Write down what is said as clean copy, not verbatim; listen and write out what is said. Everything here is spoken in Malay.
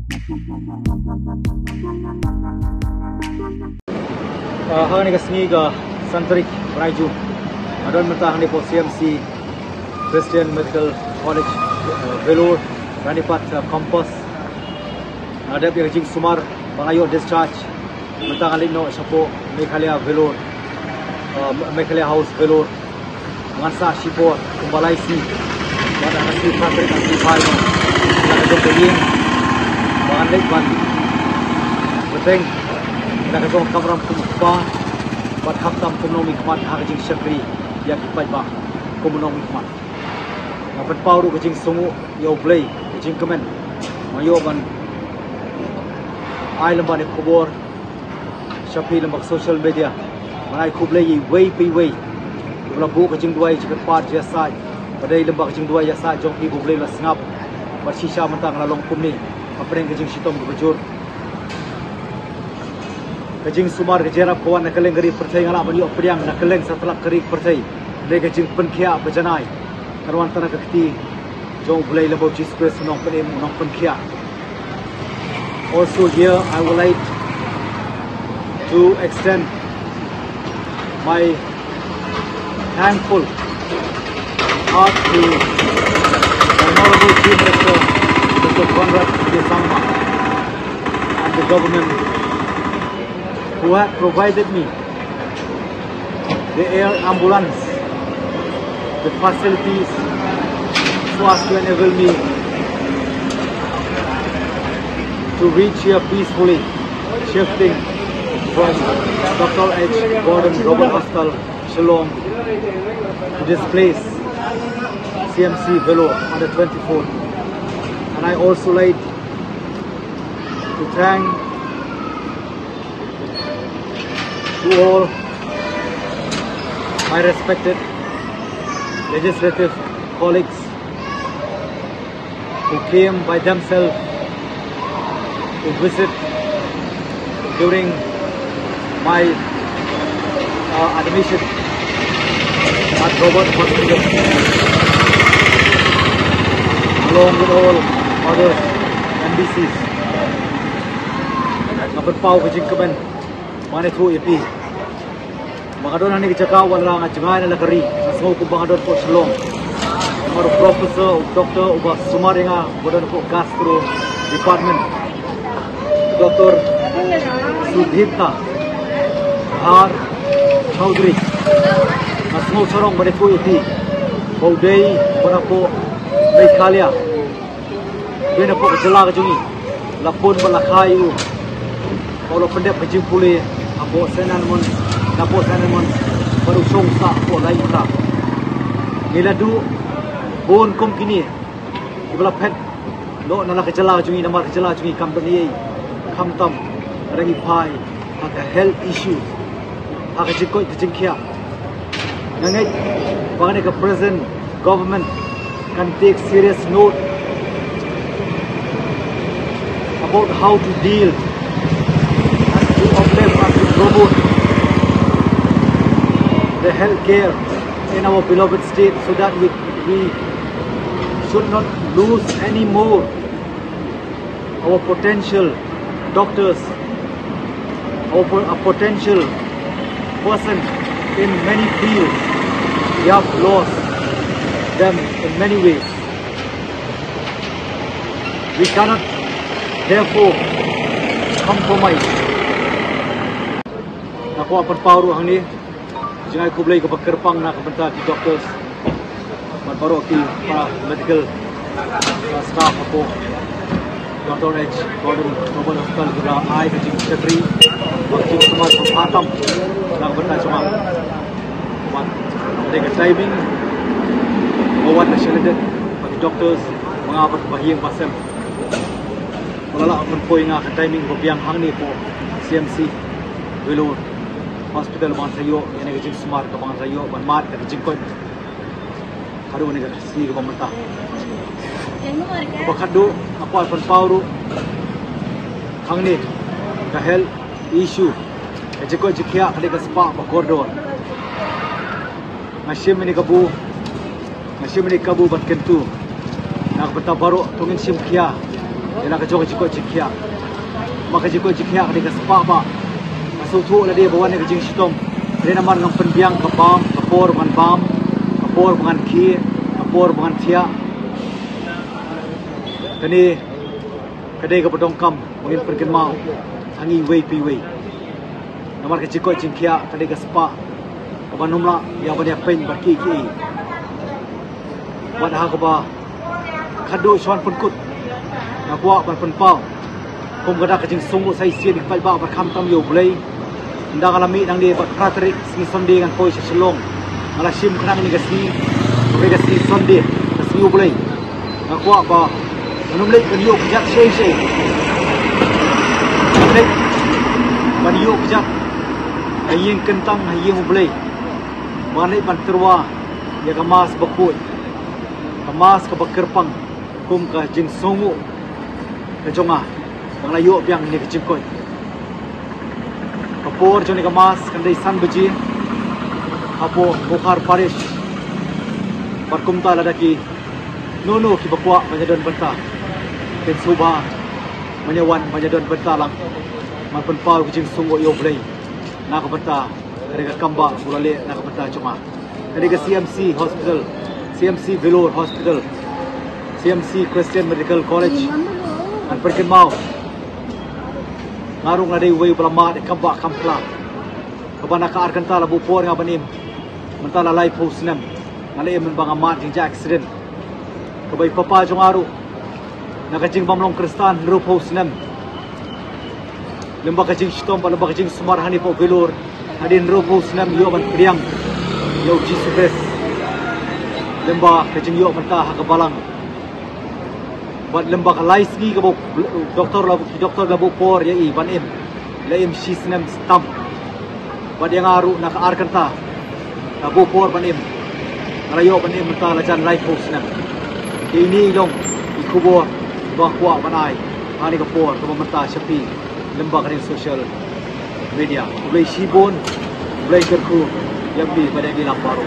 Hang ni kasni ga Santrik Raiju. Adon mentah ni po CMC Christian Medical College Velur Ranipat Campus. Ada yang jing sumar bangayo discharge. Mentah alin no sapo Meghalaya Velur Meghalaya House Velur. Mansa Shipo Kumbalai si. Pada kasih Santrik kasih pai no. Ada peging. Bangan lek ban. Beteng. Nak kau kamram kumpa, buat hakam kumnomi kuat hakjing syakri, yang kipat bah kumnomi kuat. Nampun pauru kajing sungu, yo play kajing kemen, mayo ban, ai lembar ni kubur, syapi lembar social media, manai kublay ye way pi way, lembu kajing dua jika part jasa, padai lembar kajing dua jasa jong pi kublay la sengap, bersisa mentang lalong kum ni, apa yang kajing sitom berbujur. Kajing sumar kejarap kawan nak keleng geri percaya ngalah bani opriang nak keleng setelah kerik percaya. Mereka kajing penkia berjanai. Karuan tanah kekti jauh belai lebau jispres nong penem nong penkia. Also here I would like to extend my thankful heart to the Honorable Chief Minister Dr. Conrad Desangma and the government who had provided me the air ambulance, the facilities so as to enable me to reach here peacefully, shifting from Dr. H. Gordon Global Hospital, Shillong, to this place, CMC Velur on the 24th. And I also like to thank to all my respected legislative colleagues who came by themselves to visit during my admission at Robert Hospital, along with all other NBCs. Napagpaw kajing kaban Manitu ipi. Mangadon hani kecakau walang ajangan na lakari. Nasmo ko mangadon po Shillong. Maro professor, doctor, uba sumaringa bodon ko gastro department. Dr. Sudhita Har Chaudhary. Nasmo sorong manitu ipi. Baudai pada po Meghalaya. Bina po kejala kejungi. Lapun balakayu. Kalau pendek kejing pulih. Apo senan mon baru songsa apo lain kra. Niladu bon kom kini. Ibla pet lo nala kejala jungi nama kejala jungi company kam tam rangi pai hak health issue hak jikoi kejing kia. Nangai bangane ka present government can take serious note about how to deal promote the health care in our beloved state so that we should not lose any more our potential doctors, our potential person in many fields. We have lost them in many ways. We cannot therefore compromise. Ako apan pauru hang ni jangan ko blay ko pagkerpang na kabanta ki doctors magparo ki para medical staff ako Dr. H. Gordon Global Hospital gula ay kajing secretary kajing semua pematam na kabanta cuma mat ada timing bawat na syaladet bagi doctors mga apat bahiyang pasem wala apan poy nga ka timing babiang hang ni po CMC Velur Hospital bang sayo, yang ni kecil smart ke bang sayo, bang mat ke kecil kot. Kadu ni kasi ke bang mentah. Apa kadu, apa pun pauru. Hang ni, ke health issue. Kecil kot jikia kali ke spa bakordor. Nasim ni kabu bat kentu. Nak betah baru tungin sim kia. Ila ka joka jiko jikia. Maka jiko jikia ka sepa ba. Masutu la dia bawa ni ka jing sitom. Dia namar ng penbiang ka bam, kapor man bam, kapor man ki, kapor man tia. Kani kadai ka bodong kam mungkin pergi mau angi way pi way. Namar ka jiko jikia kadai ka sepa. Kabanumla yang banyak pen baki ki. Buat ha ka ba kado swan pun kut. Nakwa ban pun pau. Kum kada ka jing sungu sai sia di kal ba ba kam tam yo blai. Ndang alami nang di bat praterik sni sonde ngan poi selong. Ala sim khnang ni gasi. Be gasi sonde gasi yo blai. Nakwa ba manum lei kan yo pijat sei. Lei ban yo pijat. Ayeng kentang ayeng blai. Manai ban terwa ya kamas bakut. Kamas ka bakerpang kum ka jing songu ka jonga bang layo biang ni ka jingkoi kapor joni kamas kan dei san beji apo bukhar parish parkum ta ladaki nono ki bakwa majadon benta ken suba manyawan majadon benta lang man pen pau jing songu yo blai na ka benta kare ka kamba bulale na ka benta jonga kare ka CMC hospital CMC Vellore Hospital, CMC Christian Medical College, dan pergi mau. Ngarung ada way belama de kamba kampla. Kabana ka arkanta la bupor nga banim. Mentala lai posnem. Ngalay men bang amat jing accident. Kabay papa jong aru. Nakajing bamlong kristan ro posnem. Lemba kajing shitom pa lemba kajing sumarhani po Vellore. Hadin ro posnem yo ban priang. Yo Jesus. Lemba kajing yo mentah kabalang. Buat lemba kalai segi ke doktor labu por ya i banim. Laim sisnem stamp. Buat yang aru nak arkanta. Labu por banim. Ngalayo banim mentah lajan life post nem. Ini dong ikubor bahwa banai. Ani ke por ke mentah sepi lemba kajing social media. Ulai sibon, ulai kerku yang di pada gilang baru.